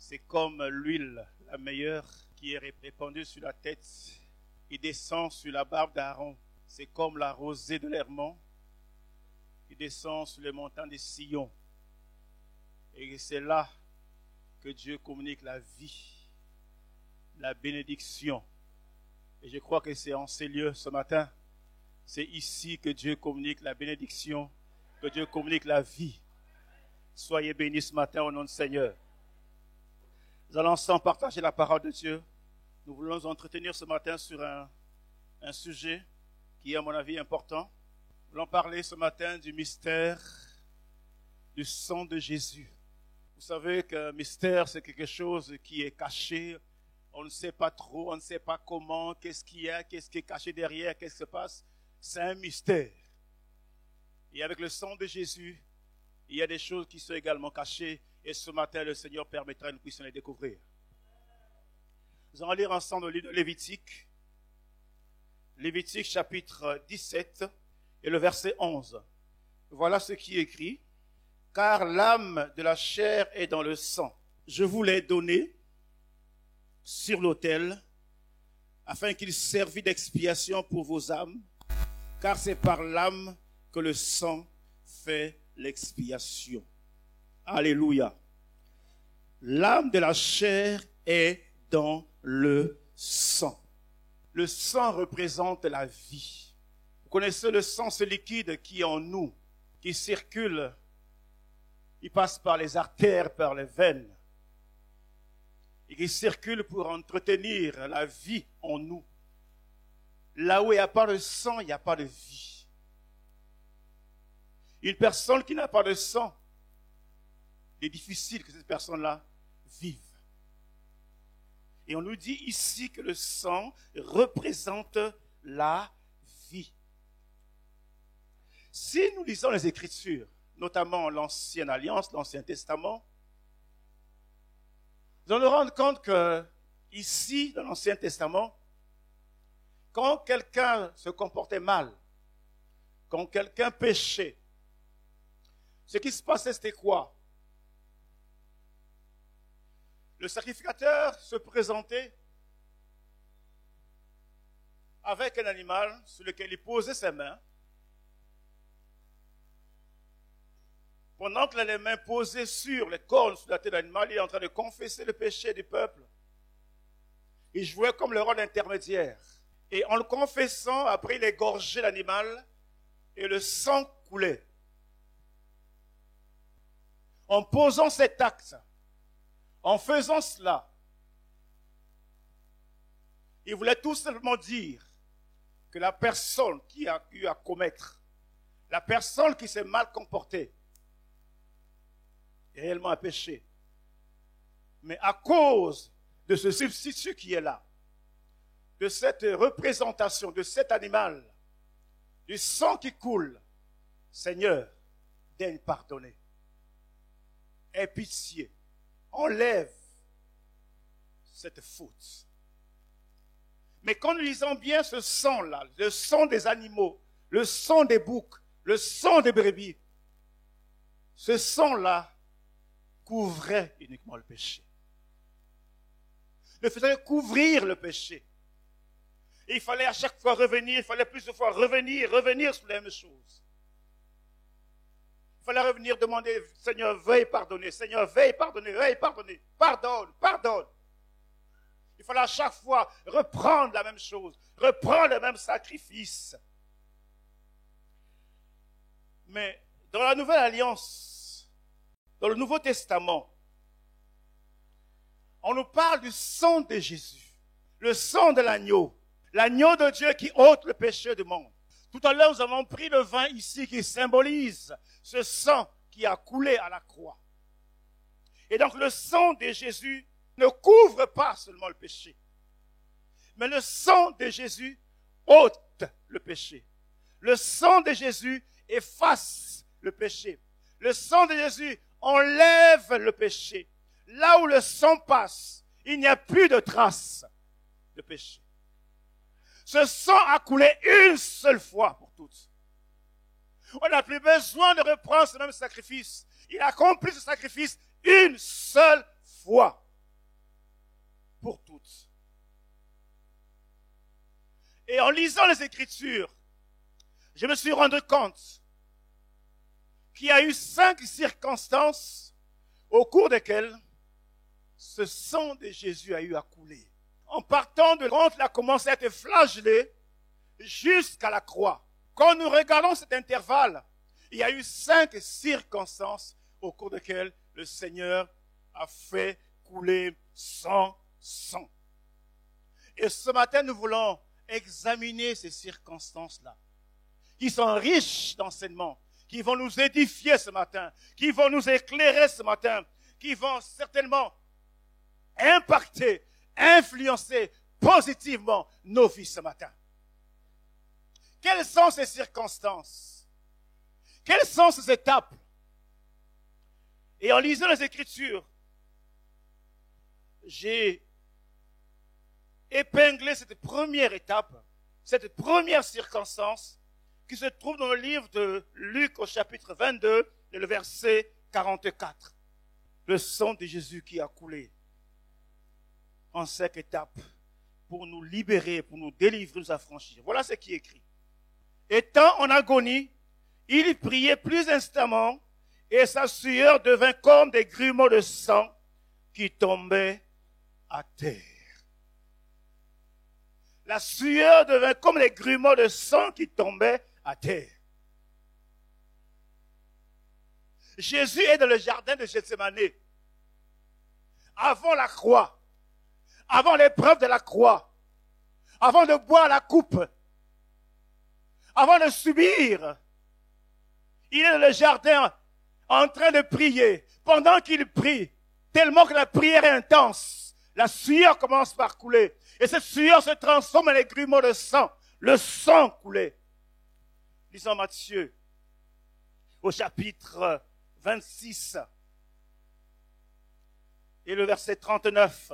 C'est comme l'huile, la meilleure, qui est répandue sur la tête et descend sur la barbe d'Aaron. C'est comme la rosée de l'Hermon qui descend sur les montagnes de Sion. Et c'est là que Dieu communique la vie, la bénédiction. Et je crois que c'est en ces lieux ce matin, c'est ici que Dieu communique la bénédiction, que Dieu communique la vie. Soyez bénis ce matin au nom du Seigneur. Nous allons ensemble partager la parole de Dieu. Nous voulons nous entretenir ce matin sur un sujet qui est à mon avis important. Nous voulons parler ce matin du mystère du sang de Jésus. Vous savez qu'un mystère, c'est quelque chose qui est caché. On ne sait pas trop, on ne sait pas comment, qu'est-ce qu'il y a, qu'est-ce qui est caché derrière, qu'est-ce qui se passe. C'est un mystère. Et avec le sang de Jésus, il y a des choses qui sont également cachées. Et ce matin, le Seigneur permettra que nous puissions les découvrir. Nous allons lire ensemble le livre de Lévitique. Lévitique chapitre 17 et le verset 11. Voilà ce qui est écrit. Car l'âme de la chair est dans le sang. Je vous l'ai donné sur l'autel, afin qu'il servît d'expiation pour vos âmes, car c'est par l'âme que le sang fait l'expiation. Alléluia. L'âme de la chair est dans le sang. Le sang représente la vie. Vous connaissez le sang, ce liquide qui est en nous, qui circule. Il passe par les artères, par les veines. Et qui circule pour entretenir la vie en nous. Là où il n'y a pas de sang, il n'y a pas de vie. Une personne qui n'a pas de sang, il est difficile que cette personne-là vive. Et on nous dit ici que le sang représente la vie. Si nous lisons les Écritures, notamment l'Ancienne Alliance, l'Ancien Testament, nous allons nous rendre compte que ici, dans l'Ancien Testament, quand quelqu'un se comportait mal, quand quelqu'un péchait, ce qui se passait, c'était quoi? Le sacrificateur se présentait avec un animal sur lequel il posait ses mains. Pendant qu'il a les mains posées sur les cornes, sur la tête de l'animal, il est en train de confesser le péché du peuple. Il jouait comme le rôle d'intermédiaire. Et en le confessant, après il égorgeait l'animal et le sang coulait. En posant cet acte, en faisant cela, il voulait tout simplement dire que la personne qui a eu à commettre, la personne qui s'est mal comportée, est réellement un péché. Mais à cause de ce substitut qui est là, de cette représentation, de cet animal, du sang qui coule, Seigneur, daigne pardonner. Aie pitié. Enlève cette faute. Mais quand nous lisons bien ce sang-là, le sang des animaux, le sang des boucs, le sang des brebis, ce sang-là couvrait uniquement le péché. Il faisait couvrir le péché. Et il fallait à chaque fois revenir, il fallait plus de fois revenir sur les mêmes choses. Il fallait revenir demander, Seigneur, veuille pardonner, Seigneur, veuille pardonner, pardonne. Il fallait à chaque fois reprendre la même chose, reprendre le même sacrifice. Mais dans la Nouvelle Alliance, dans le Nouveau Testament, on nous parle du sang de Jésus, le sang de l'agneau de Dieu qui ôte le péché du monde. Tout à l'heure, nous avons pris le vin ici qui symbolise ce sang qui a coulé à la croix. Et donc le sang de Jésus ne couvre pas seulement le péché, mais le sang de Jésus ôte le péché. Le sang de Jésus efface le péché. Le sang de Jésus enlève le péché. Là où le sang passe, il n'y a plus de traces de péché. Ce sang a coulé une seule fois pour toutes. On n'a plus besoin de reprendre ce même sacrifice. Il a accompli ce sacrifice une seule fois. pour toutes. Et en lisant les Écritures, je me suis rendu compte qu'il y a eu 5 circonstances au cours desquelles ce sang de Jésus a eu à couler. En partant de quand il a commencé à être flagellé jusqu'à la croix. Quand nous regardons cet intervalle, il y a eu 5 circonstances au cours desquelles le Seigneur a fait couler son sang. Et ce matin, nous voulons examiner ces circonstances-là, qui sont riches d'enseignements, qui vont nous édifier ce matin, qui vont nous éclairer ce matin, qui vont certainement impacter, influencer positivement nos vies ce matin. Quelles sont ces circonstances? Quelles sont ces étapes? Et en lisant les Écritures, j'ai épinglé cette première étape, cette première circonstance qui se trouve dans le livre de Luc au chapitre 22, et le verset 44. Le sang de Jésus qui a coulé en 5 étapes pour nous libérer, pour nous délivrer, nous affranchir. Voilà ce qui est écrit. Étant en agonie, il priait plus instamment et sa sueur devint comme des grumeaux de sang qui tombaient à terre. La sueur devint comme des grumeaux de sang qui tombaient à terre. Jésus est dans le jardin de Gethsémane. Avant la croix, avant l'épreuve de la croix, avant de boire la coupe, avant de subir, il est dans le jardin en train de prier. Pendant qu'il prie, tellement que la prière est intense, la sueur commence par couler. Et cette sueur se transforme en des grumeaux de sang. Le sang coulait. Lisons Matthieu au chapitre 26 et le verset 39.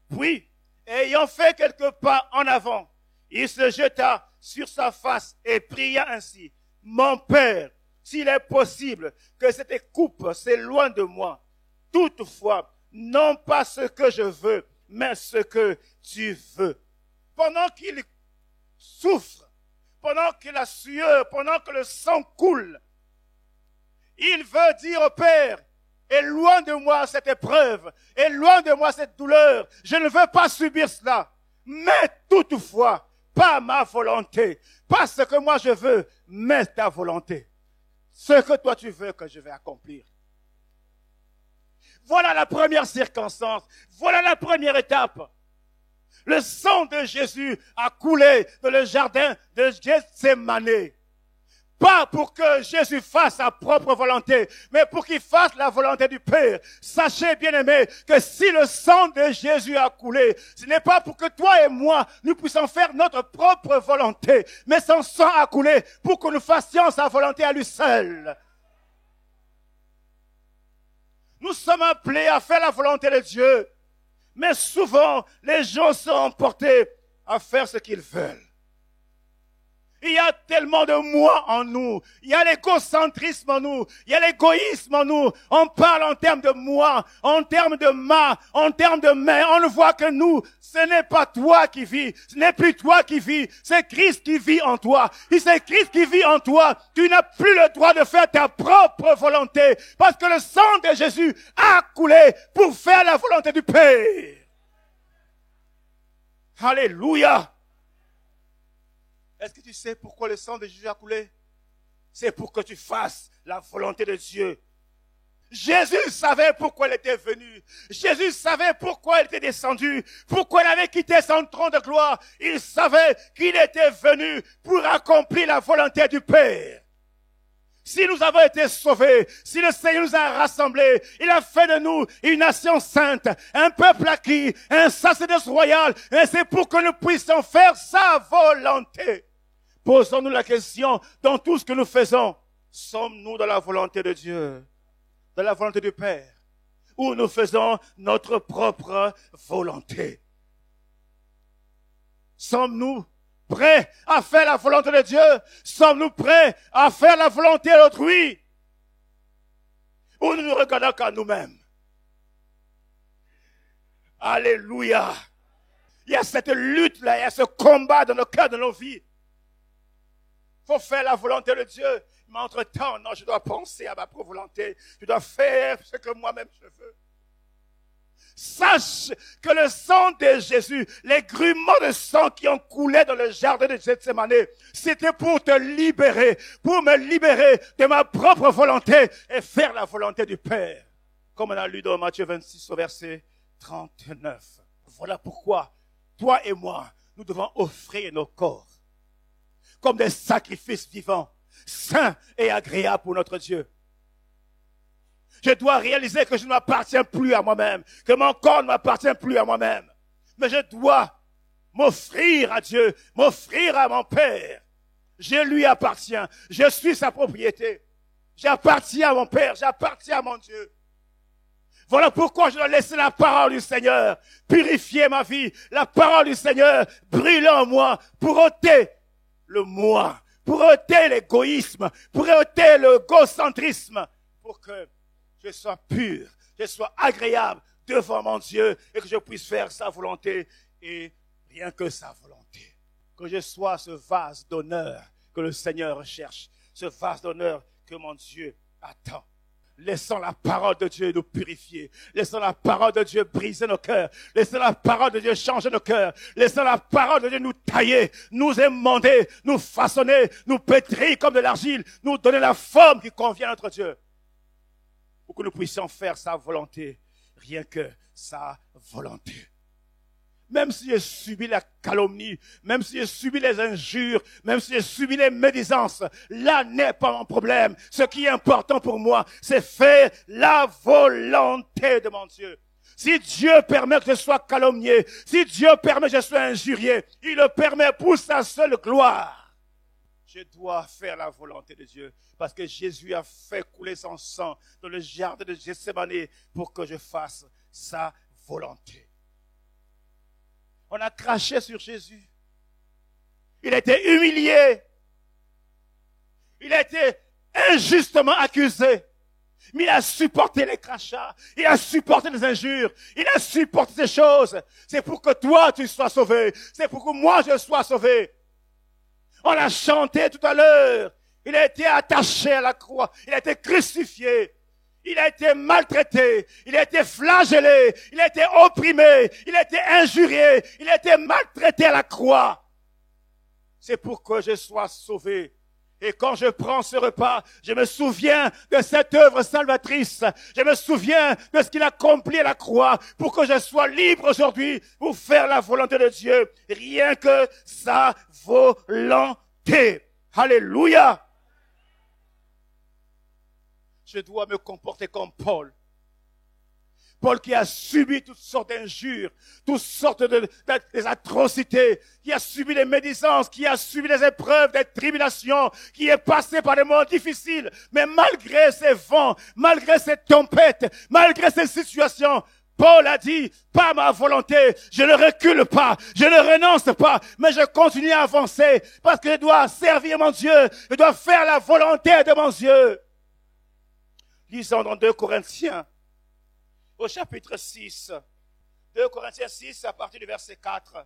Puis, ayant fait quelques pas en avant, il se jeta sur sa face et pria ainsi. Mon Père, s'il est possible que cette coupe s'éloigne de moi, toutefois, non pas ce que je veux, mais ce que tu veux. Pendant qu'il souffre, pendant que la sueur, pendant que le sang coule, il veut dire au Père, éloigne de moi cette épreuve, éloigne de moi cette douleur, je ne veux pas subir cela, mais toutefois, pas ma volonté, pas ce que moi je veux, mais ta volonté. Ce que toi tu veux que je vais accomplir. Voilà la première circonstance, voilà la première étape. Le sang de Jésus a coulé dans le jardin de Gethsémane. Pas pour que Jésus fasse sa propre volonté, mais pour qu'il fasse la volonté du Père. Sachez, bien-aimés, que si le sang de Jésus a coulé, ce n'est pas pour que toi et moi, nous puissions faire notre propre volonté, mais son sang a coulé pour que nous fassions sa volonté à lui seul. Nous sommes appelés à faire la volonté de Dieu, mais souvent, les gens sont emportés à faire ce qu'ils veulent. Il y a tellement de moi en nous. Il y a l'égocentrisme en nous. Il y a l'égoïsme en nous. On parle en termes de moi, en termes de ma, en termes de mais. On ne voit que nous. Ce n'est pas toi qui vis. Ce n'est plus toi qui vis. C'est Christ qui vit en toi. Si c'est Christ qui vit en toi, tu n'as plus le droit de faire ta propre volonté. Parce que le sang de Jésus a coulé pour faire la volonté du Père. Alléluia. Est-ce que tu sais pourquoi le sang de Jésus a coulé? C'est pour que tu fasses la volonté de Dieu. Jésus savait pourquoi il était venu. Jésus savait pourquoi il était descendu. Pourquoi il avait quitté son trône de gloire. Il savait qu'il était venu pour accomplir la volonté du Père. Si nous avons été sauvés, si le Seigneur nous a rassemblés, il a fait de nous une nation sainte, un peuple acquis, un sacerdoce royal, et c'est pour que nous puissions faire sa volonté. Posons-nous la question, dans tout ce que nous faisons, sommes-nous dans la volonté de Dieu, dans la volonté du Père, ou nous faisons notre propre volonté? Sommes-nous prêts à faire la volonté de Dieu? Sommes-nous prêts à faire la volonté d'autrui? Ou nous ne regardons qu'à nous-mêmes? Alléluia. Il y a cette lutte-là, il y a ce combat dans nos cœurs, dans nos vies. Il faut faire la volonté de Dieu. Mais entre-temps, non, je dois penser à ma propre volonté. Je dois faire ce que moi-même je veux. Sache que le sang de Jésus, les grumeaux de sang qui ont coulé dans le jardin de Gethsémane, c'était pour te libérer, pour me libérer de ma propre volonté et faire la volonté du Père. Comme on a lu dans Matthieu 26 au verset 39. Voilà pourquoi, toi et moi, nous devons offrir nos corps comme des sacrifices vivants, saints et agréables pour notre Dieu. Je dois réaliser que je ne m'appartiens plus à moi-même, que mon corps ne m'appartient plus à moi-même. Mais je dois m'offrir à Dieu, m'offrir à mon Père. Je lui appartiens, je suis sa propriété. J'appartiens à mon Père, j'appartiens à mon Dieu. Voilà pourquoi je dois laisser la parole du Seigneur purifier ma vie. La parole du Seigneur brûler en moi pour ôter le moi, pour ôter l'égoïsme, pour ôter le gocentrisme, pour que je sois pur, je sois agréable devant mon Dieu et que je puisse faire sa volonté et rien que sa volonté. Que je sois ce vase d'honneur que le Seigneur recherche, ce vase d'honneur que mon Dieu attend. Laissons la parole de Dieu nous purifier. Laissons la parole de Dieu briser nos cœurs. Laissons la parole de Dieu changer nos cœurs. Laissons la parole de Dieu nous tailler, nous émonder, nous façonner, nous pétrir comme de l'argile, nous donner la forme qui convient à notre Dieu. Pour que nous puissions faire sa volonté, rien que sa volonté. Même si j'ai subi la calomnie, même si j'ai subi les injures, même si j'ai subi les médisances, là n'est pas mon problème. Ce qui est important pour moi, c'est faire la volonté de mon Dieu. Si Dieu permet que je sois calomnié, si Dieu permet que je sois injurié, il le permet pour sa seule gloire. Je dois faire la volonté de Dieu parce que Jésus a fait couler son sang dans le jardin de Gethsémane pour que je fasse sa volonté. On a craché sur Jésus. Il a été humilié. Il a été injustement accusé. Mais il a supporté les crachats. Il a supporté les injures. Il a supporté ces choses. C'est pour que toi, tu sois sauvé. C'est pour que moi, je sois sauvé. On a chanté tout à l'heure. Il a été attaché à la croix. Il a été crucifié. Il a été maltraité, il a été flagellé, il a été opprimé, il a été injurié, il a été maltraité à la croix. C'est pour que je sois sauvé. Et quand je prends ce repas, je me souviens de cette œuvre salvatrice. Je me souviens de ce qu'il a accompli à la croix pour que je sois libre aujourd'hui pour faire la volonté de Dieu. Rien que sa volonté. Alléluia. Je dois me comporter comme Paul. Paul qui a subi toutes sortes d'injures, toutes sortes des atrocités, qui a subi des médisances, qui a subi des épreuves, des tribulations, qui est passé par des moments difficiles. Mais malgré ces vents, malgré ces tempêtes, malgré ces situations, Paul a dit, pas ma volonté, je ne recule pas, je ne renonce pas, mais je continue à avancer parce que je dois servir mon Dieu, je dois faire la volonté de mon Dieu. Lisons dans 2 Corinthiens, au chapitre 6. 2 Corinthiens 6, à partir du verset 4.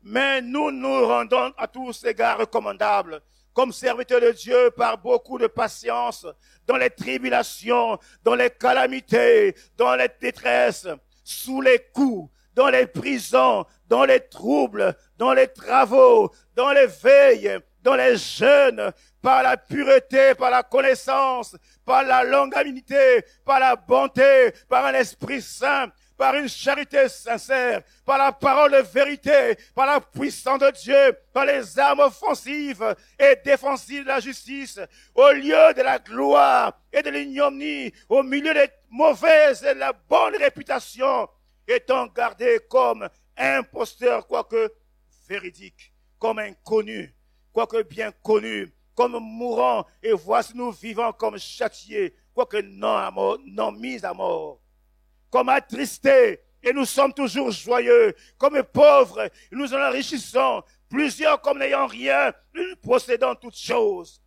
Mais nous nous rendons à tous égards recommandables, comme serviteurs de Dieu par beaucoup de patience, dans les tribulations, dans les calamités, dans les détresses, sous les coups, dans les prisons, dans les troubles, dans les travaux, dans les veilles, dans les jeûnes, par la pureté, par la connaissance, par la longanimité, par la bonté, par un esprit saint, par une charité sincère, par la parole de vérité, par la puissance de Dieu, par les armes offensives et défensives de la justice, au lieu de la gloire et de l'ignominie, au milieu des mauvaises et de la bonne réputation, étant gardé comme imposteur, quoique véridique, comme inconnu, quoique bien connu, comme mourant, et voici nous vivants comme châtiés, quoique non mis à mort, comme attristés, et nous sommes toujours joyeux, comme pauvres, et nous en enrichissons, plusieurs comme n'ayant rien, nous possédons toutes choses.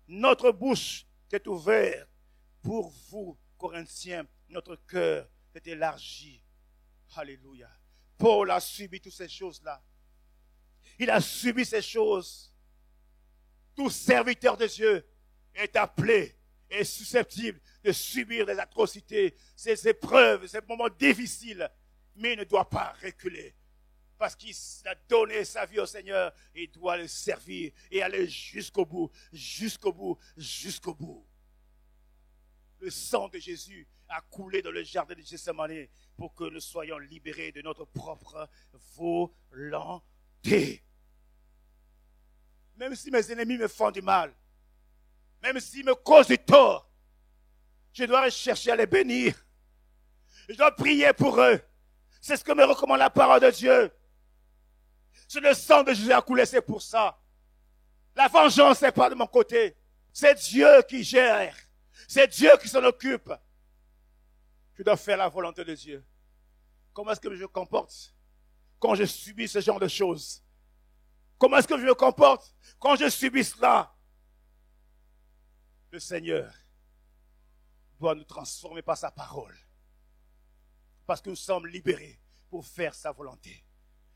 Notre bouche est ouverte pour vous, Corinthiens, notre cœur est élargi Alléluia. Paul a subi toutes ces choses-là. Il a subi ces choses. Tout serviteur de Dieu est appelé, est susceptible de subir des atrocités, ces épreuves, ces moments difficiles. Mais il ne doit pas reculer. Parce qu'il a donné sa vie au Seigneur, il doit le servir et aller jusqu'au bout, jusqu'au bout, jusqu'au bout. Le sang de Jésus a coulé dans le jardin de Gethsémane pour que nous soyons libérés de notre propre volonté. Même si mes ennemis me font du mal, même s'ils me causent du tort, je dois chercher à les bénir. Je dois prier pour eux. C'est ce que me recommande la parole de Dieu. C'est le sang de Jésus a coulé, c'est pour ça. La vengeance n'est pas de mon côté. C'est Dieu qui gère. C'est Dieu qui s'en occupe. Je dois faire la volonté de Dieu. Comment est-ce que je me comporte quand je subis ce genre de choses? Comment est-ce que je me comporte quand je subis cela? Le Seigneur doit nous transformer par sa parole. Parce que nous sommes libérés pour faire sa volonté.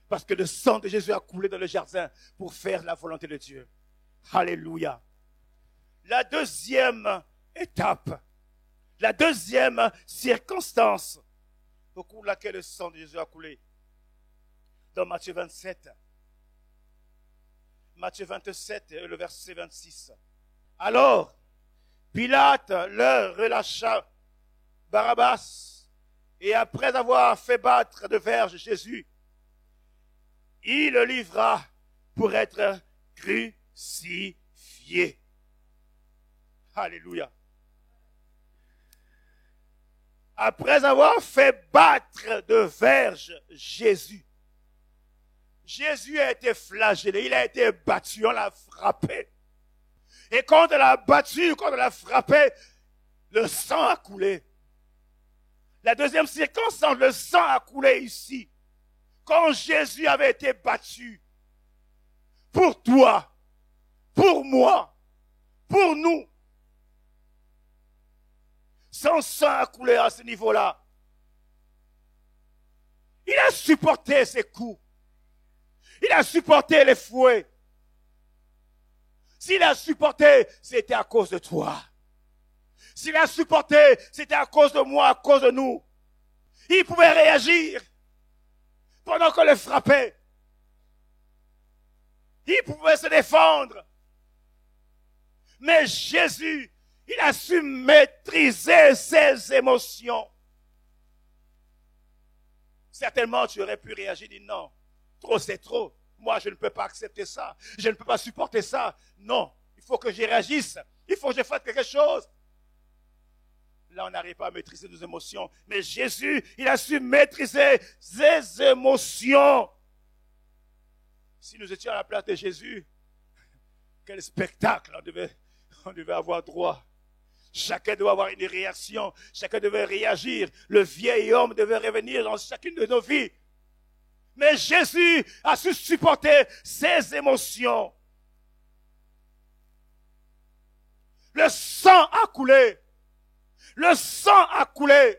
Parce que le sang de Jésus a coulé dans le jardin pour faire la volonté de Dieu. Alléluia. La deuxième étape, la deuxième circonstance au cours de laquelle le sang de Jésus a coulé, dans Matthieu 27. Matthieu 27, le verset 26. Alors, Pilate leur relâcha Barabbas, et après avoir fait battre de verge Jésus, il le livra pour être crucifié. Alléluia. Après avoir fait battre de verge Jésus, Jésus a été flagellé, il a été battu, on l'a frappé. Et quand on l'a battu, quand on l'a frappé, le sang a coulé. La deuxième circonstance, le sang a coulé ici. Quand Jésus avait été battu, pour toi, pour moi, pour nous, son sang a coulé à ce niveau-là. Il a supporté ses coups. Il a supporté les fouets. S'il a supporté, c'était à cause de toi. S'il a supporté, c'était à cause de moi, à cause de nous. Il pouvait réagir pendant qu'on le frappait. Il pouvait se défendre. Mais Jésus, il a su maîtriser ses émotions. Certainement, tu aurais pu réagir et dire non, trop c'est trop. Moi, je ne peux pas accepter ça. Je ne peux pas supporter ça. Non, il faut que j'y réagisse. Il faut que je fasse quelque chose. Là, on n'arrive pas à maîtriser nos émotions. Mais Jésus, il a su maîtriser ses émotions. Si nous étions à la place de Jésus, quel spectacle on devait avoir droit. Chacun doit avoir une réaction. Chacun devait réagir. Le vieil homme devait revenir dans chacune de nos vies. Mais Jésus a su supporter ses émotions. Le sang a coulé. Le sang a coulé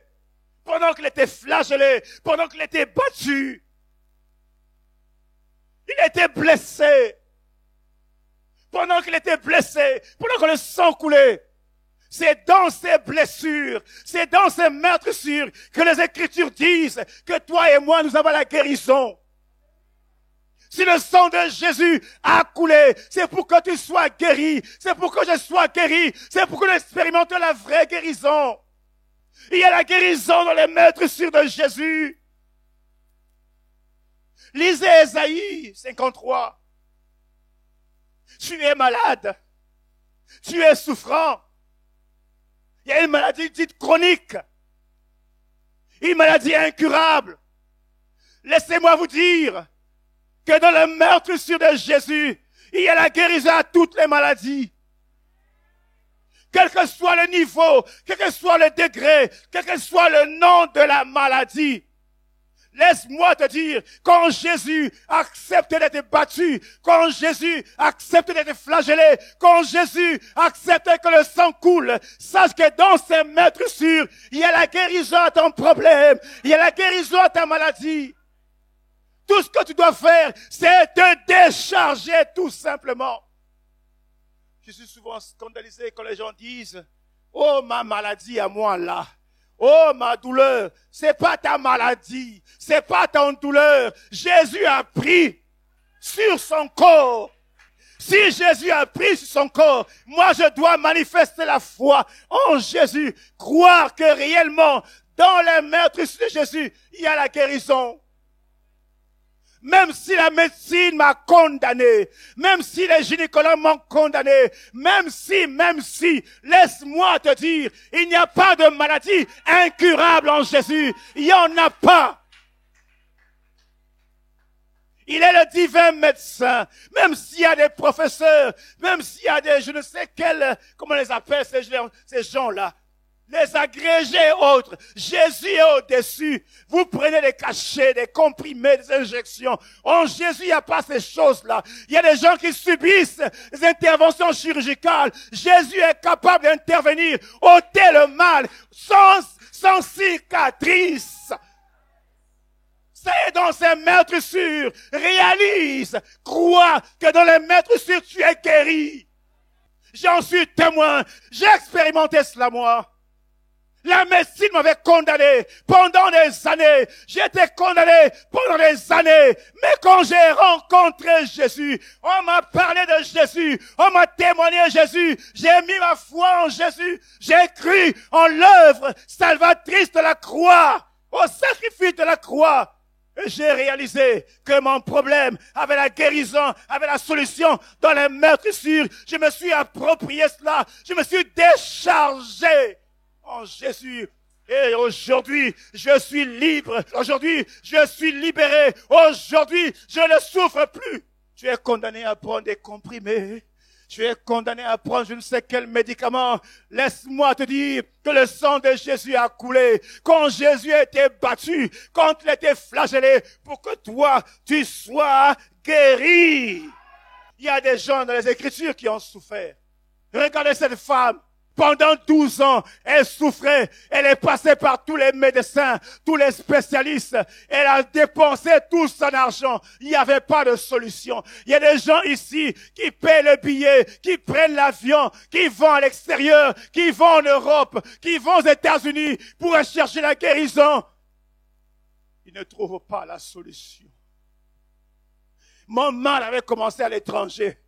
pendant qu'il était flagellé, pendant qu'il était battu. Il était blessé. Pendant qu'il était blessé, pendant que le sang coulait. C'est dans ces blessures, c'est dans ces meurtrissures que les Écritures disent que toi et moi, nous avons la guérison. Si le sang de Jésus a coulé, c'est pour que tu sois guéri, c'est pour que je sois guéri, c'est pour que nous expérimentions la vraie guérison. Il y a la guérison dans les meurtrissures de Jésus. Lisez Ésaïe 53. Tu es malade, tu es souffrant. Il y a une maladie dite chronique, une maladie incurable. Laissez-moi vous dire que dans le meurtrissure de Jésus, il y a la guérison à toutes les maladies. Quel que soit le niveau, quel que soit le degré, quel que soit le nom de la maladie, Laisse-moi te dire, quand Jésus accepte d'être battu, quand Jésus accepte d'être flagellé, quand Jésus accepte que le sang coule, sache que dans ses meurtrissures, il y a la guérison à ton problème, il y a la guérison à ta maladie. Tout ce que tu dois faire, c'est te décharger tout simplement. Je suis souvent scandalisé quand les gens disent, oh ma maladie à moi là. Oh ma douleur, c'est pas ta maladie, c'est pas ton douleur. Jésus a pris sur son corps. Si Jésus a pris sur son corps, moi je dois manifester la foi en Jésus, croire que réellement dans les meurtrissures de Jésus, il y a la guérison. Même si la médecine m'a condamné, même si les gynécologues m'ont condamné, même si, laisse-moi te dire, il n'y a pas de maladie incurable en Jésus. Il n'y en a pas. Il est le divin médecin. Même s'il y a des professeurs, même s'il y a des, je ne sais quels, comment on les appelle ces gens-là, les agrégés autres, Jésus est au-dessus. Vous prenez des cachets, des comprimés, des injections. En Jésus, il n'y a pas ces choses-là. Il y a des gens qui subissent des interventions chirurgicales. Jésus est capable d'intervenir, ôter le mal, sans cicatrice. C'est dans ces meurtrissures. Réalise, crois que dans les meurtrissures, tu es guéri. J'en suis témoin. J'ai expérimenté cela, moi. La médecine m'avait condamné pendant des années. J'ai été condamné pendant des années. Mais quand j'ai rencontré Jésus, on m'a parlé de Jésus, on m'a témoigné de Jésus, j'ai mis ma foi en Jésus, j'ai cru en l'œuvre salvatrice de la croix, au sacrifice de la croix. Et j'ai réalisé que mon problème avait la guérison, avait la solution dans les meurtrissures. Je me suis approprié cela, je me suis déchargé en Jésus. Et aujourd'hui, je suis libre. Aujourd'hui, je suis libéré. Aujourd'hui, je ne souffre plus. Tu es condamné à prendre des comprimés. Tu es condamné à prendre je ne sais quel médicament. Laisse-moi te dire que le sang de Jésus a coulé. Quand Jésus a été battu, quand il a été flagellé, pour que toi, tu sois guéri. Il y a des gens dans les Écritures qui ont souffert. Regardez cette femme. Pendant 12 ans, elle souffrait. Elle est passée par tous les médecins, tous les spécialistes. Elle a dépensé tout son argent. Il n'y avait pas de solution. Il y a des gens ici qui paient le billet, qui prennent l'avion, qui vont à l'extérieur, qui vont en Europe, qui vont aux États-Unis pour chercher la guérison. Ils ne trouvent pas la solution. Mon mal avait commencé à l'étranger.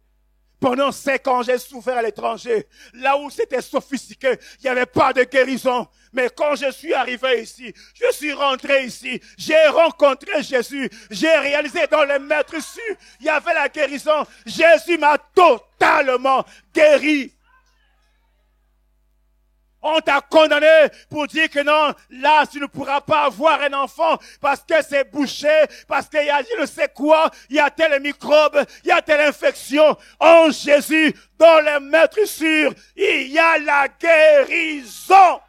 Pendant 5 ans, j'ai souffert à l'étranger. Là où c'était sophistiqué, il n'y avait pas de guérison. Mais quand je suis arrivé ici, je suis rentré ici, j'ai rencontré Jésus, j'ai réalisé dans les meurtrissures, il y avait la guérison. Jésus m'a totalement guéri. On t'a condamné pour dire que non, là, tu ne pourras pas avoir un enfant parce que c'est bouché, parce qu'il y a je ne sais quoi, il y a tel microbe, il y a telle infection. En Jésus, dans les meurtrissures, il y a la guérison.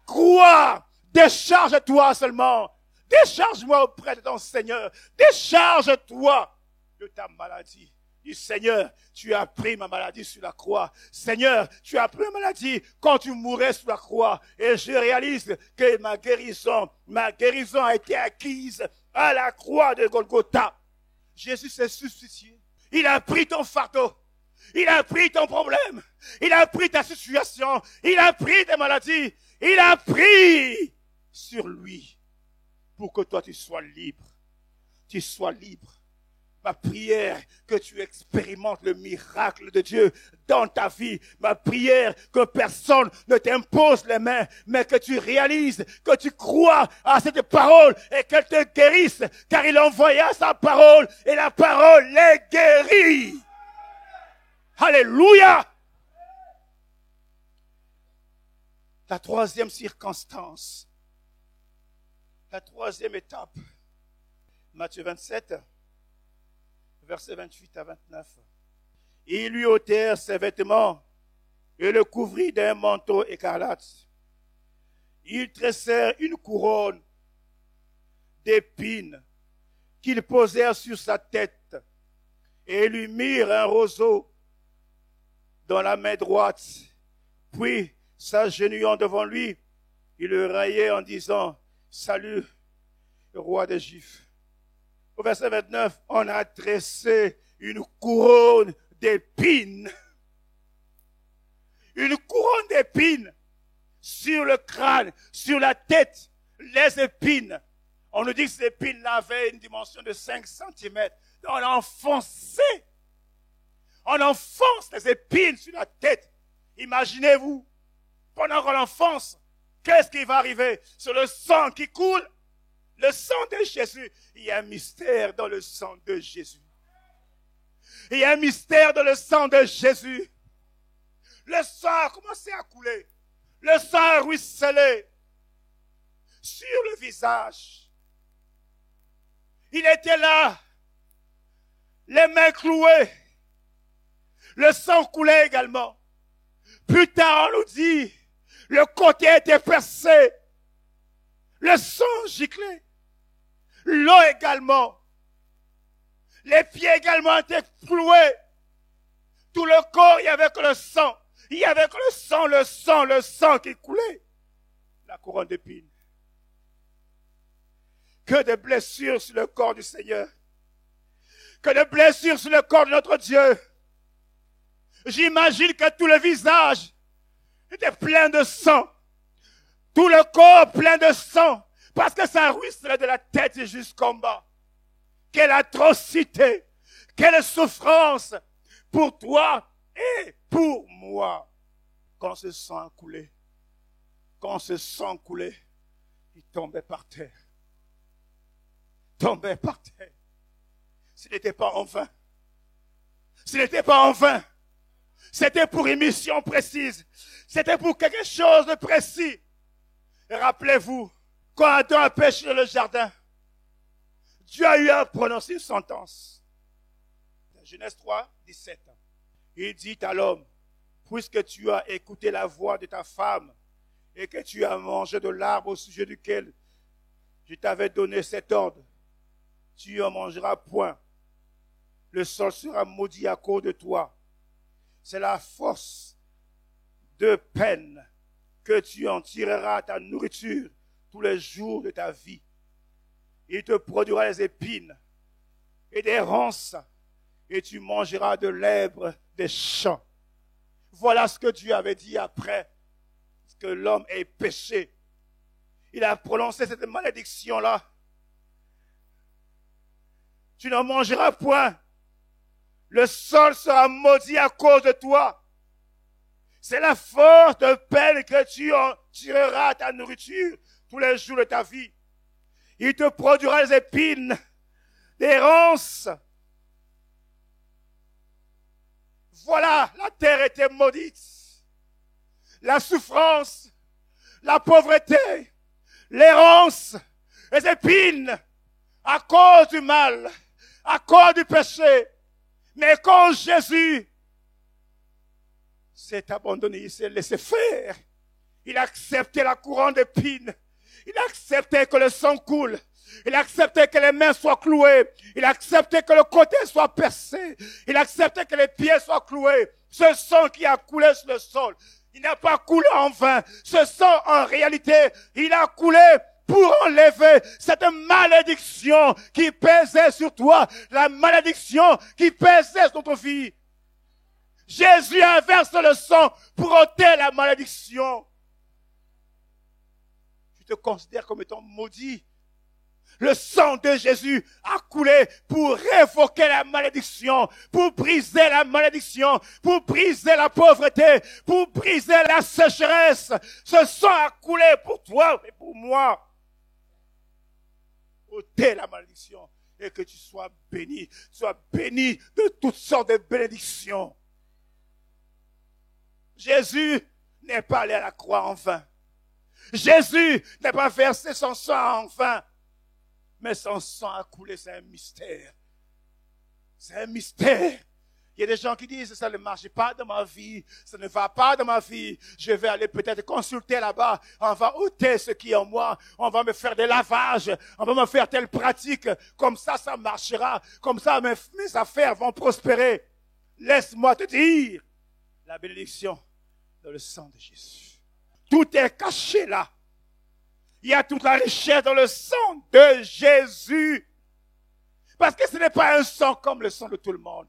Crois, décharge-toi seulement. Décharge-moi auprès de ton Seigneur. Décharge-toi de ta maladie. Dis, Seigneur, tu as pris ma maladie sur la croix. Seigneur, tu as pris ma maladie quand tu mourais sur la croix. Et je réalise que ma guérison a été acquise à la croix de Golgotha. Jésus s'est substitué. Il a pris ton fardeau. Il a pris ton problème. Il a pris ta situation. Il a pris tes maladies. Il a pris sur lui pour que toi tu sois libre. Tu sois libre. Ma prière, que tu expérimentes le miracle de Dieu dans ta vie. Ma prière, que personne ne t'impose les mains, mais que tu réalises, que tu crois à cette parole et qu'elle te guérisse, car il envoya sa parole et la parole les guérit. Alléluia! La troisième circonstance, la troisième étape, Matthieu 27, versets 28 à 29. Ils lui ôtèrent ses vêtements et le couvrit d'un manteau écarlate. Ils tressèrent une couronne d'épines qu'ils posèrent sur sa tête et lui mirent un roseau dans la main droite. Puis, s'agenouillant devant lui, ils le raillaient en disant « Salut, roi des Juifs ». Au verset 29, on a dressé une couronne d'épines. Une couronne d'épines sur le crâne, sur la tête, les épines. On nous dit que ces épines-là avaient une dimension de 5 cm. On enfonce les épines sur la tête. Imaginez-vous, pendant qu'on enfonce, qu'est-ce qui va arriver? C'est le sang qui coule. Le sang de Jésus. Il y a un mystère dans le sang de Jésus. Il y a un mystère dans le sang de Jésus. Le sang a commencé à couler. Le sang a ruisselé sur le visage. Il était là, les mains clouées. Le sang coulait également. Plus tard, on nous dit, le côté était percé. Le sang giclait. L'eau également. Les pieds également étaient cloués. Tout le corps, il n'y avait que le sang. Il n'y avait que le sang qui coulait. La couronne d'épines. Que de blessures sur le corps du Seigneur. Que de blessures sur le corps de notre Dieu. J'imagine que tout le visage était plein de sang. Tout le corps plein de sang. Parce que ça ruisselait de la tête jusqu'en bas. Quelle atrocité. Quelle souffrance pour toi et pour moi. Quand ce sang a coulé, quand ce sang coulait, il tombait par terre. Tombait par terre. Ce n'était pas en vain. Ce n'était pas en vain. C'était pour une mission précise. C'était pour quelque chose de précis. Rappelez-vous, quand Adam a péché dans le jardin, Dieu a eu à prononcer une sentence. Genèse 3, 17. Il dit à l'homme, puisque tu as écouté la voix de ta femme et que tu as mangé de l'arbre au sujet duquel je t'avais donné cet ordre, tu en mangeras point. Le sol sera maudit à cause de toi. C'est la force de peine que tu en tireras ta nourriture tous les jours de ta vie. Il te produira des épines et des ronces et tu mangeras de l'herbe des champs. Voilà ce que Dieu avait dit après que l'homme ait péché. Il a prononcé cette malédiction-là. Tu n'en mangeras point. Le sol sera maudit à cause de toi. C'est la force de peine que tu en tireras ta nourriture tous les jours de ta vie. Il te produira des épines, des ronces. Voilà, la terre était maudite. La souffrance, la pauvreté, les ronces, les épines, à cause du mal, à cause du péché. Mais quand Jésus s'est abandonné, il s'est laissé faire. Il a accepté la couronne d'épines. Il a accepté que le sang coule. Il a accepté que les mains soient clouées. Il a accepté que le côté soit percé. Il a accepté que les pieds soient cloués. Ce sang qui a coulé sur le sol, il n'a pas coulé en vain. Ce sang, en réalité, il a coulé pour enlever cette malédiction qui pesait sur toi. La malédiction qui pesait sur ton vie. Jésus a versé le sang pour ôter la malédiction. Tu te considères comme étant maudit. Le sang de Jésus a coulé pour révoquer la malédiction, pour briser la malédiction, pour briser la pauvreté, pour briser la sécheresse. Ce sang a coulé pour toi et pour moi. Ôter la malédiction et que tu sois béni de toutes sortes de bénédictions. Jésus n'est pas allé à la croix en vain. Jésus n'a pas versé son sang en vain. Mais son sang a coulé, c'est un mystère. C'est un mystère. Il y a des gens qui disent, ça ne marche pas dans ma vie, ça ne va pas dans ma vie. Je vais aller peut-être consulter là-bas. On va ôter ce qui est en moi. On va me faire des lavages. On va me faire telle pratique. Comme ça marchera. Comme ça, mes affaires vont prospérer. Laisse-moi te dire, la bénédiction dans le sang de Jésus. Tout est caché là. Il y a toute la richesse dans le sang de Jésus. Parce que ce n'est pas un sang comme le sang de tout le monde.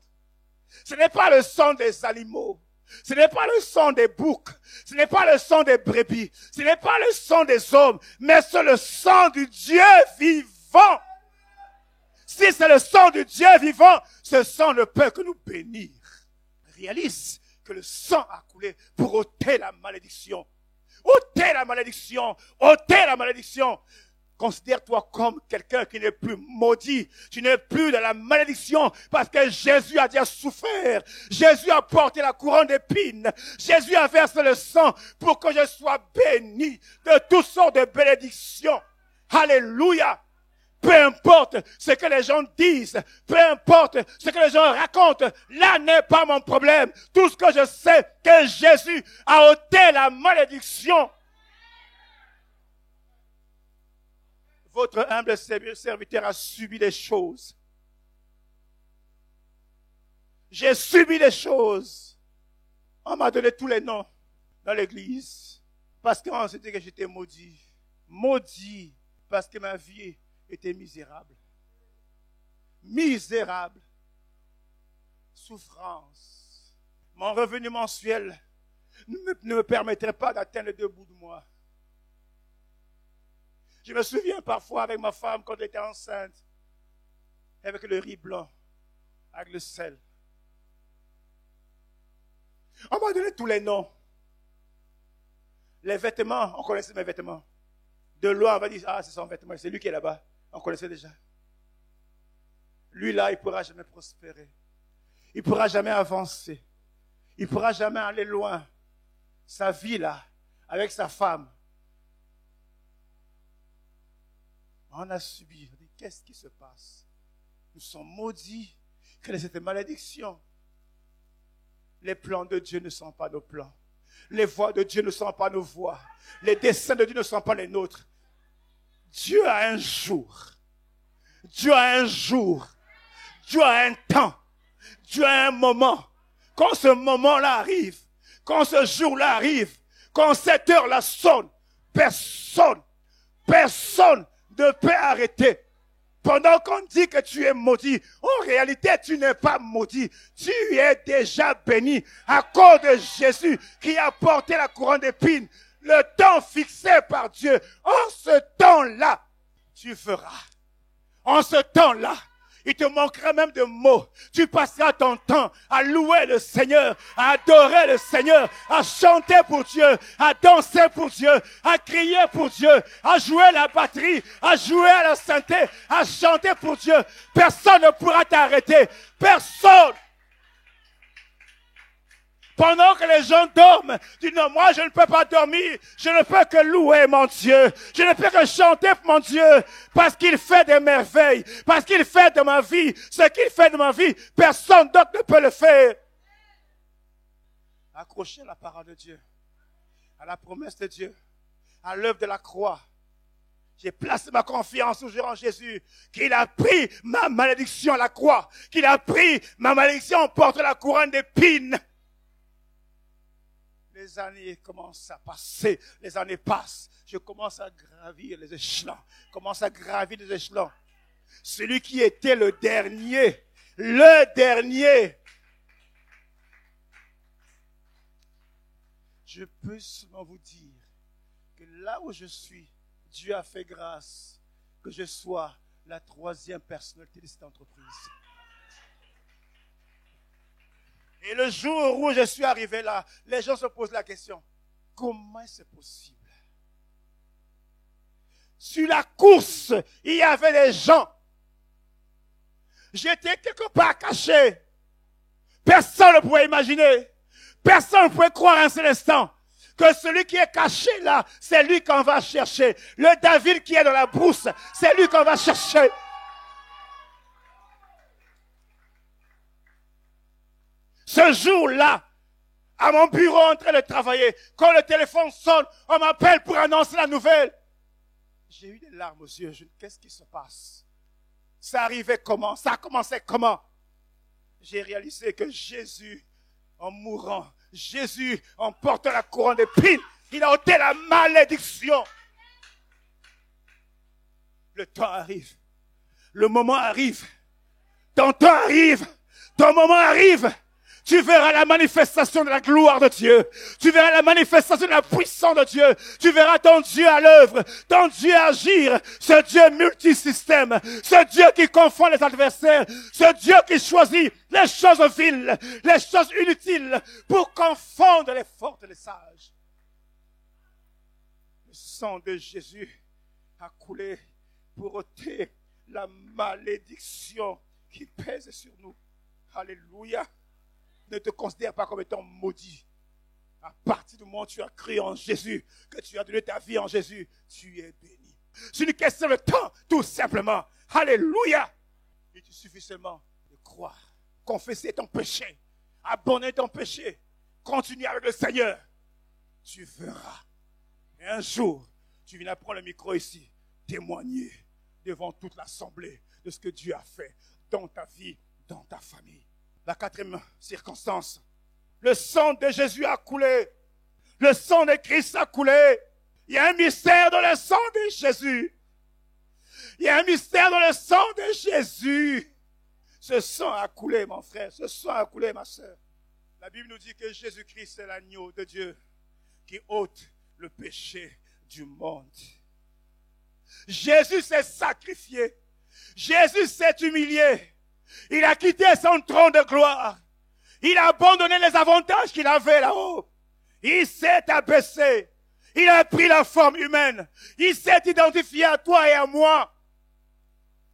Ce n'est pas le sang des animaux. Ce n'est pas le sang des boucs. Ce n'est pas le sang des brebis. Ce n'est pas le sang des hommes. Mais c'est le sang du Dieu vivant. Si c'est le sang du Dieu vivant, ce sang ne peut que nous bénir. Réalise que le sang a coulé pour ôter la malédiction. Ôter la malédiction. Ôter la malédiction. Considère-toi comme quelqu'un qui n'est plus maudit. Tu n'es plus dans la malédiction parce que Jésus a déjà souffert. Jésus a porté la couronne d'épines. Jésus a versé le sang pour que je sois béni de toutes sortes de bénédictions. Alléluia. Peu importe ce que les gens disent, peu importe ce que les gens racontent, là n'est pas mon problème. Tout ce que je sais, que Jésus a ôté la malédiction. Votre humble serviteur a subi des choses. J'ai subi des choses. On m'a donné tous les noms dans l'église. Parce qu'on s'est dit que j'étais maudit. Maudit parce que ma vie était misérable. Misérable. Souffrance. Mon revenu mensuel ne me permettrait pas d'atteindre le debout de moi. Je me souviens parfois avec ma femme quand elle était enceinte, avec le riz blanc, avec le sel. On m'a donné tous les noms. Les vêtements, on connaissait mes vêtements. De loin, on va dire, ah, c'est son vêtement, c'est lui qui est là-bas. On connaissait déjà. Lui là, il ne pourra jamais prospérer. Il ne pourra jamais avancer. Il ne pourra jamais aller loin. Sa vie là, avec sa femme. On a subi. Qu'est-ce qui se passe? Nous sommes maudits. Quelle est cette malédiction? Les plans de Dieu ne sont pas nos plans. Les voies de Dieu ne sont pas nos voies. Les desseins de Dieu ne sont pas les nôtres. Dieu a un jour. Dieu a un jour. Dieu a un temps. Dieu a un moment. Quand ce moment-là arrive, quand ce jour-là arrive, quand cette heure-là sonne, personne ne peut arrêter. Pendant qu'on dit que tu es maudit, en réalité, tu n'es pas maudit. Tu es déjà béni à cause de Jésus qui a porté la couronne d'épines. Le temps fixé par Dieu. En ce temps-là, tu feras. En ce temps-là, il te manquera même de mots. Tu passeras ton temps à louer le Seigneur, à adorer le Seigneur, à chanter pour Dieu, à danser pour Dieu, à crier pour Dieu, à jouer la batterie, à jouer à la synthé, à chanter pour Dieu. Personne ne pourra t'arrêter. Personne. Pendant que les gens dorment, dis non, moi je ne peux pas dormir, je ne peux que louer mon Dieu, je ne peux que chanter pour mon Dieu, parce qu'il fait des merveilles, parce qu'il fait de ma vie, ce qu'il fait de ma vie, personne d'autre ne peut le faire. Accrochez à la parole de Dieu, à la promesse de Dieu, à l'œuvre de la croix. J'ai placé ma confiance toujours en Jésus, qu'il a pris ma malédiction à la croix, qu'il a pris ma malédiction, porte la couronne d'épines. Les années commencent à passer, les années passent, je commence à gravir les échelons, Celui qui était le dernier, je peux seulement vous dire que là où je suis, Dieu a fait grâce que je sois la troisième personnalité de cette entreprise. Et le jour où je suis arrivé là, les gens se posent la question, comment c'est possible? Sur la course, il y avait des gens. J'étais quelque part caché. Personne ne pouvait imaginer. Personne ne pouvait croire un seul instant que celui qui est caché là, c'est lui qu'on va chercher. Le David qui est dans la brousse, c'est lui qu'on va chercher. Ce jour-là, à mon bureau en train de travailler, quand le téléphone sonne, on m'appelle pour annoncer la nouvelle. J'ai eu des larmes aux yeux. Qu'est-ce qui se passe? Ça arrivait comment? Ça a commencé comment? J'ai réalisé que Jésus, en mourant, Jésus, en portant la couronne d'épines, il a ôté la malédiction. Le temps arrive. Le moment arrive. Ton temps arrive. Ton moment arrive. Tu verras la manifestation de la gloire de Dieu. Tu verras la manifestation de la puissance de Dieu. Tu verras ton Dieu à l'œuvre, ton Dieu agir, ce Dieu multisystème, ce Dieu qui confond les adversaires, ce Dieu qui choisit les choses viles, les choses inutiles pour confondre les forts et les sages. Le sang de Jésus a coulé pour ôter la malédiction qui pèse sur nous. Alléluia. Ne te considère pas comme étant maudit. À partir du moment où tu as cru en Jésus, que tu as donné ta vie en Jésus, tu es béni. C'est une question de temps, tout simplement. Alléluia. Il te suffit seulement de croire, confesser ton péché, abandonner ton péché, continuer avec le Seigneur. Tu verras. Et un jour, tu viendras prendre le micro ici, témoigner devant toute l'assemblée de ce que Dieu a fait dans ta vie, dans ta famille. La quatrième circonstance, le sang de Jésus a coulé. Le sang de Christ a coulé. Il y a un mystère dans le sang de Jésus. Il y a un mystère dans le sang de Jésus. Ce sang a coulé, mon frère. Ce sang a coulé, ma soeur. La Bible nous dit que Jésus-Christ est l'agneau de Dieu qui ôte le péché du monde. Jésus s'est sacrifié. Jésus s'est humilié. Il a quitté son trône de gloire. Il a abandonné les avantages qu'il avait là-haut. Il s'est abaissé. Il a pris la forme humaine. Il s'est identifié à toi et à moi.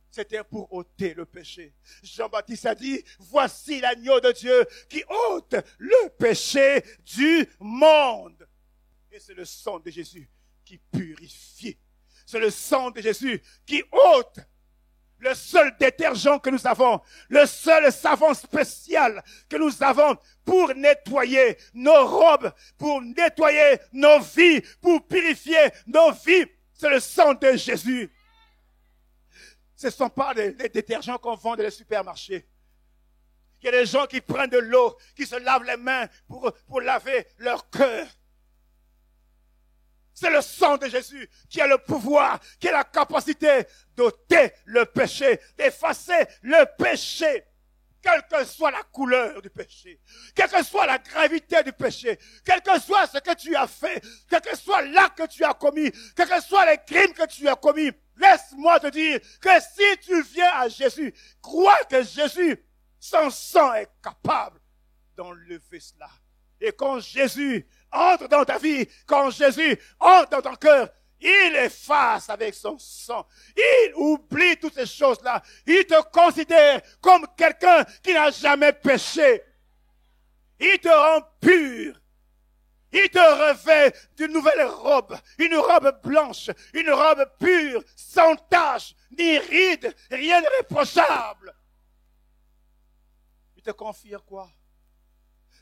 C'était pour ôter le péché. Jean-Baptiste a dit, voici l'agneau de Dieu qui ôte le péché du monde. Et c'est le sang de Jésus qui purifie. C'est le sang de Jésus qui ôte. Le seul détergent que nous avons, le seul savon spécial que nous avons pour nettoyer nos robes, pour nettoyer nos vies, pour purifier nos vies, c'est le sang de Jésus. Ce ne sont pas les détergents qu'on vend dans les supermarchés. Il y a des gens qui prennent de l'eau, qui se lavent les mains pour laver leur cœur. C'est le sang de Jésus qui a le pouvoir, qui a la capacité d'ôter le péché, d'effacer le péché, quelle que soit la couleur du péché, quelle que soit la gravité du péché, quel que soit ce que tu as fait, quel que soit l'acte que tu as commis, quels que soient les crimes que tu as commis. Laisse-moi te dire que si tu viens à Jésus, crois que Jésus, son sang est capable d'enlever cela. Et quand Jésus entre dans ta vie, quand Jésus entre dans ton cœur, il efface avec son sang. Il oublie toutes ces choses-là. Il te considère comme quelqu'un qui n'a jamais péché. Il te rend pur. Il te revêt d'une nouvelle robe, une robe blanche, une robe pure, sans tache, ni ride, rien de réprochable. Il te confie quoi?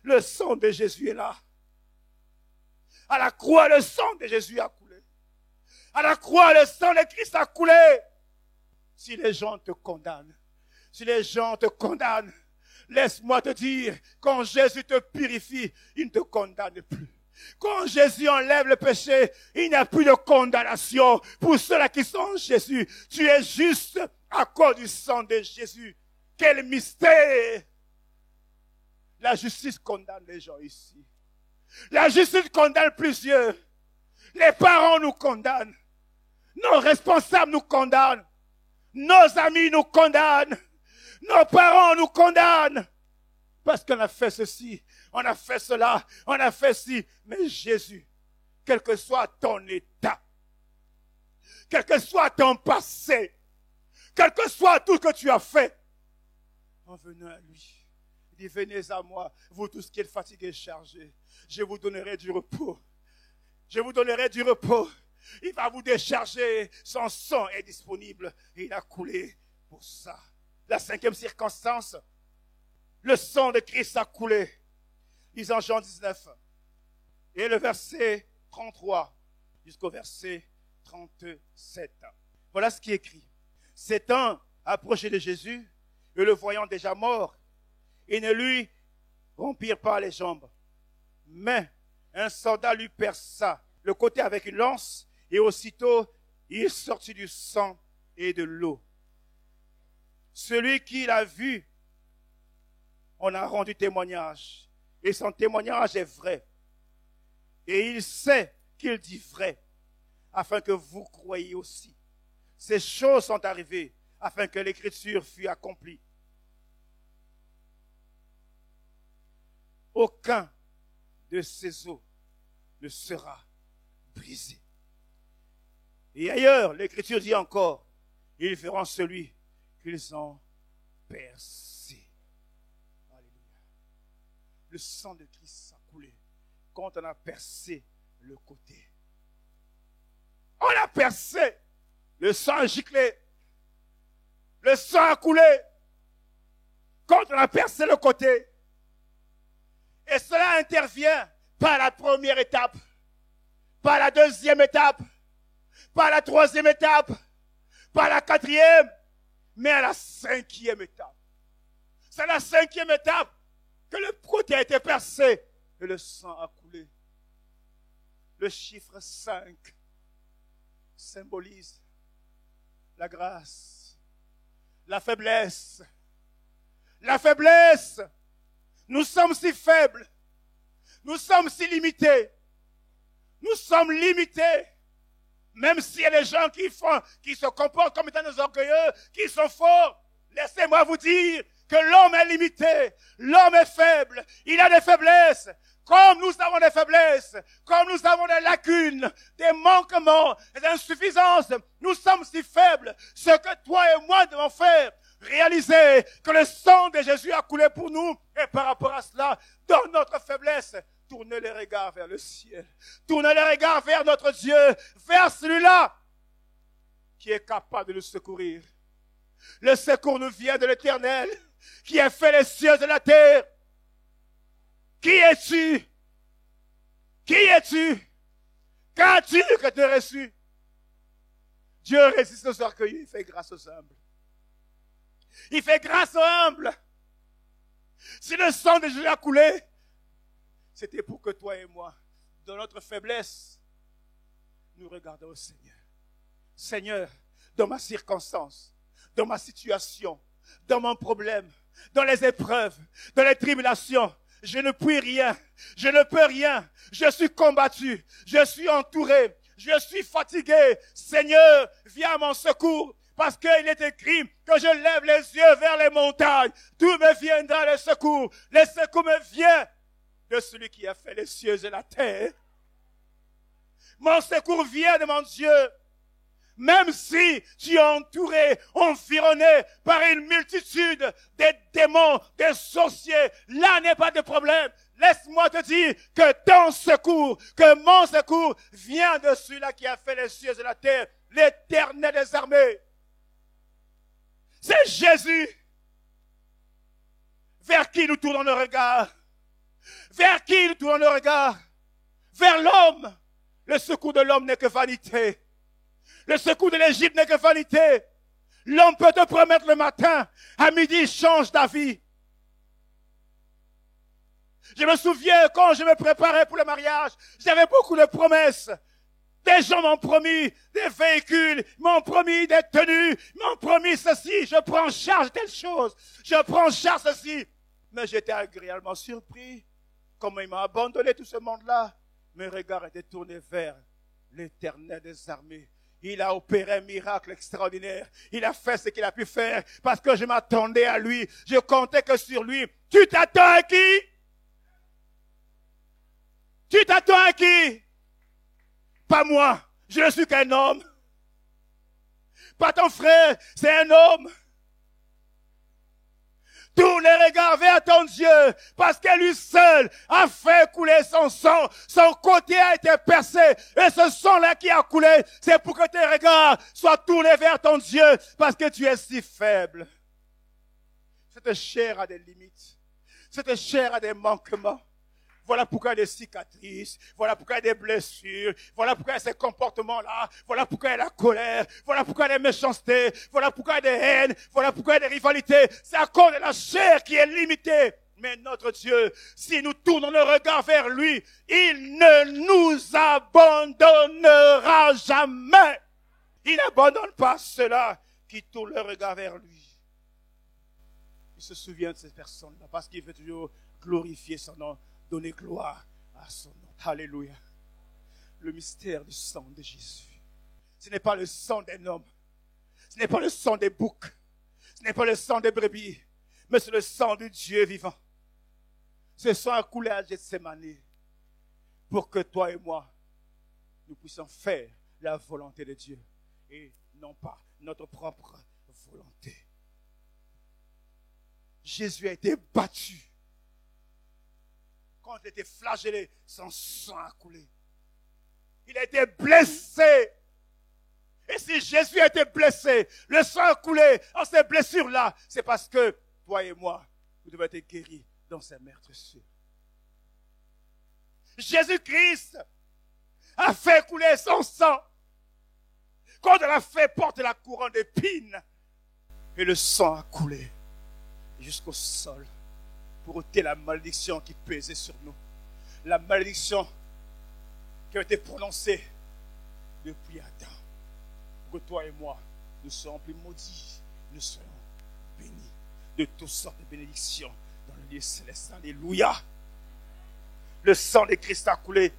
Le sang de Jésus est là. À la croix, le sang de Jésus a coulé. À la croix, le sang de Christ a coulé. Si les gens te condamnent, si les gens te condamnent, laisse-moi te dire, quand Jésus te purifie, il ne te condamne plus. Quand Jésus enlève le péché, il n'y a plus de condamnation pour ceux-là qui sont en Jésus. Tu es juste à cause du sang de Jésus. Quel mystère! La justice condamne les gens ici. La justice condamne plusieurs. Les parents nous condamnent. Nos responsables nous condamnent. Nos amis nous condamnent. Nos parents nous condamnent. Parce qu'on a fait ceci, on a fait cela, on a fait ci. Mais Jésus, quel que soit ton état, quel que soit ton passé, quel que soit tout ce que tu as fait, en venant à lui, il dit, venez à moi, vous tous qui êtes fatigués et chargés, je vous donnerai du repos. Je vous donnerai du repos. Il va vous décharger. Son sang est disponible. Et il a coulé pour ça. La cinquième circonstance, le sang de Christ a coulé. Lisons Jean 19 et le verset 33 jusqu'au verset 37. Voilà ce qui est écrit. S'étant approché de Jésus et le voyant déjà mort, ils ne lui rompirent pas les jambes. Mais un soldat lui perça le côté avec une lance et aussitôt il sortit du sang et de l'eau. Celui qui l'a vu en a rendu témoignage et son témoignage est vrai. Et il sait qu'il dit vrai afin que vous croyiez aussi. Ces choses sont arrivées afin que l'écriture fût accomplie. Aucun de ces os ne sera brisé. Et ailleurs, l'écriture dit encore, ils verront celui qu'ils ont percé. Alléluia. Le sang de Christ a coulé quand on a percé le côté. On a percé, le sang a giclé, le sang a coulé quand on a percé le côté. Et cela intervient par la première étape, par la deuxième étape, par la troisième étape, par la quatrième, mais à la cinquième étape. C'est à la cinquième étape que le côté a été percé et le sang a coulé. Le chiffre 5 symbolise la grâce, la faiblesse. La faiblesse. Nous sommes si faibles. Nous sommes si limités. Nous sommes limités. Même s'il y a des gens qui se comportent comme étant des orgueilleux, qui sont forts, laissez-moi vous dire que l'homme est limité. L'homme est faible. Il a des faiblesses. Comme nous avons des faiblesses, comme nous avons des lacunes, des manquements, des insuffisances, nous sommes si faibles. Ce que toi et moi devons faire, réaliser que le sang de Jésus a coulé pour nous. Et par rapport à cela, dans notre faiblesse, tournez les regards vers le ciel. Tournez les regards vers notre Dieu, vers celui-là qui est capable de nous secourir. Le secours nous vient de l'Éternel, qui a fait les cieux et la terre. Qui es-tu? Qui es-tu? Qu'as-tu que tu as reçu? Dieu résiste aux orgueilleux, il fait grâce aux humbles. Il fait grâce aux humbles. Si le sang de Jésus a coulé, c'était pour que toi et moi, dans notre faiblesse, nous regardions au Seigneur. Seigneur, dans ma circonstance, dans ma situation, dans mon problème, dans les épreuves, dans les tribulations, je ne puis rien, je ne peux rien, je suis combattu, je suis entouré, je suis fatigué. Seigneur, viens à mon secours, parce qu'il est écrit que je lève les yeux vers les montagnes. D'où me viendra le secours? Le secours me vient de celui qui a fait les cieux et la terre. Mon secours vient de mon Dieu. Même si tu es entouré, environné par une multitude de démons, de sorciers, là n'est pas de problème. Laisse-moi te dire que ton secours, que mon secours vient de celui-là qui a fait les cieux et la terre, l'Éternel des armées. C'est Jésus vers qui nous tournons le regard. Vers qui nous tournons le regard? Vers l'homme. Le secours de l'homme n'est que vanité. Le secours de l'Égypte n'est que vanité. L'homme peut te promettre le matin, à midi, il change d'avis. Je me souviens quand je me préparais pour le mariage, j'avais beaucoup de promesses. Des gens m'ont promis des véhicules, m'ont promis des tenues, m'ont promis ceci, je prends en charge telle chose, je prends en charge ceci. Mais j'étais agréablement surpris. Comment il m'a abandonné tout ce monde-là. Mes regards étaient tournés vers l'Éternel des armées. Il a opéré un miracle extraordinaire. Il a fait ce qu'il a pu faire parce que je m'attendais à lui. Je comptais que sur lui. Tu t'attends à qui? Tu t'attends à qui? Pas moi. Je ne suis qu'un homme. Pas ton frère. C'est un homme. Tourne les regards vers ton Dieu, parce que lui seul a fait couler son sang. Son côté a été percé, et ce sang-là qui a coulé, c'est pour que tes regards soient tournés vers ton Dieu, parce que tu es si faible. Cette chair a des limites. Cette chair a des manquements. Voilà pourquoi il y a des cicatrices, voilà pourquoi il y a des blessures, voilà pourquoi il y a ces comportements-là, voilà pourquoi il y a la colère, voilà pourquoi il y a des méchancetés, voilà pourquoi il y a des haines, voilà pourquoi il y a des rivalités. C'est à cause de la chair qui est limitée. Mais notre Dieu, si nous tournons le regard vers lui, il ne nous abandonnera jamais. Il n'abandonne pas ceux-là qui tournent le regard vers lui. Il se souvient de ces personnes-là parce qu'il veut toujours glorifier son nom. Donner gloire à son nom. Alléluia. Le mystère du sang de Jésus. Ce n'est pas le sang d'un homme. Ce n'est pas le sang des boucs. Ce n'est pas le sang des brebis. Mais c'est le sang du Dieu vivant. Ce sang a coulé à Gethsémani pour que toi et moi, nous puissions faire la volonté de Dieu et non pas notre propre volonté. Jésus a été battu. Quand il était flagellé, son sang a coulé. Il a été blessé. Et si Jésus a été blessé, le sang a coulé en ces blessures-là, c'est parce que toi et moi, nous devons être guéris dans ces meurtrissures. Jésus-Christ a fait couler son sang. Quand il a fait porter la couronne d'épines, et le sang a coulé jusqu'au sol. Pour ôter la malédiction qui pesait sur nous. La malédiction qui a été prononcée depuis Adam. Pour que toi et moi, nous serons plus maudits. Nous serons bénis de toutes sortes de bénédictions dans le lieu céleste. Alléluia. Le sang de Christ a coulé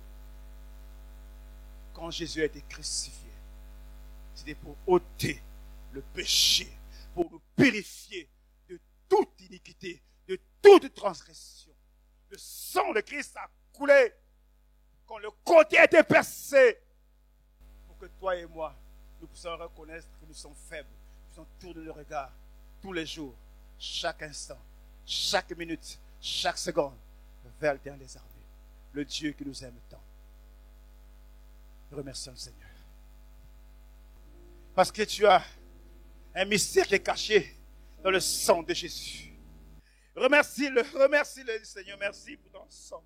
quand Jésus a été crucifié. C'était pour ôter le péché, pour nous purifier de toute iniquité, de toute transgression. Le sang de Christ a coulé quand le côté a été percé pour que toi et moi, nous puissions reconnaître que nous sommes faibles. Nous puissions tourner le regard tous les jours, chaque instant, chaque minute, chaque seconde vers le dernier des armées. Le Dieu qui nous aime tant. Remercions le Seigneur. Parce que tu as un mystère qui est caché dans le sang de Jésus. Remercie-le, Seigneur. Merci pour ton sang.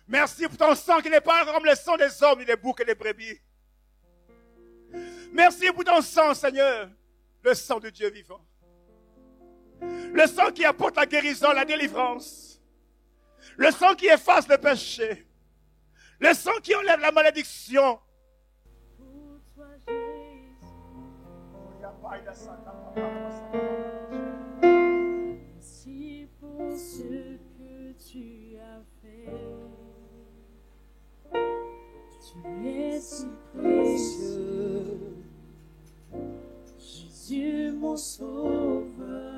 Merci pour ton sang qui n'est pas comme le sang des hommes, ni des boucs et des brebis. Merci pour ton sang, Seigneur. Le sang de Dieu vivant. Le sang qui apporte la guérison, la délivrance. Le sang qui efface le péché. Le sang qui enlève la malédiction. Pour toi, Jésus. Merci pour ce que tu as fait. Tu es si précieux. Jésus, mon sauveur.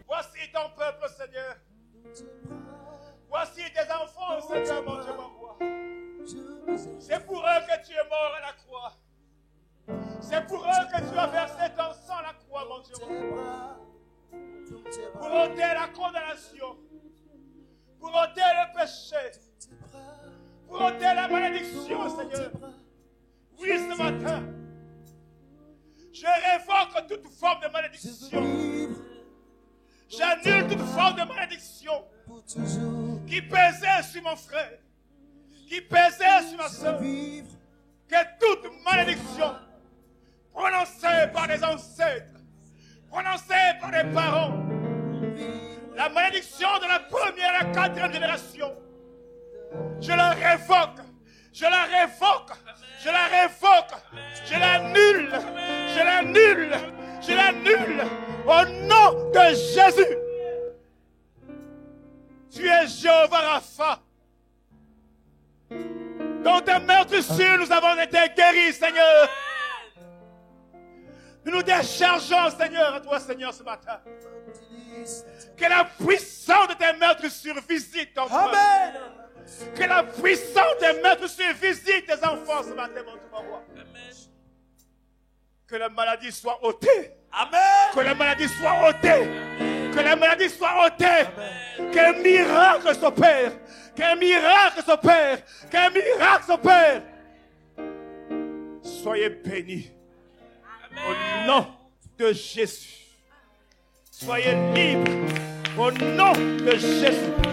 Voici ton peuple, Seigneur. Voici tes enfants, Seigneur, mon Dieu m'envoie. C'est pour eux que tu es mort à la croix. C'est pour eux que tu as versé ton sang à la croix, mon Dieu. Pour ôter la condamnation. Pour ôter le péché. Pour ôter la malédiction, Seigneur. Oui, ce matin, je révoque toute forme de malédiction. J'annule toute forme de malédiction qui pesait sur mon frère, qui pesait sur ma soeur. Que toute malédiction prononcée par les ancêtres, prononcée par les parents, la malédiction de la première et la quatrième génération, je la révoque, je la révoque, je la révoque, je l'annule, je l'annule, je l'annule au nom de Jésus. Tu es Jéhovah Rapha. Dans tes meurtrissures, nous avons été guéris, Seigneur. Nous nous déchargeons, Seigneur, à toi, Seigneur, ce matin. Que la puissance de tes meurtrissures visite ton peuple. Que la puissance des meurtrissures visite tes enfants ce matin, mon Dieu, mon roi. Que la maladie soit ôtée. Amen. Que la maladie soit ôtée. Que la maladie soit ôtée. Qu'un miracle s'opère. Qu'un miracle s'opère. Qu'un miracle s'opère. Soyez bénis. Au nom de Jésus. Soyez libres au nom de Jésus.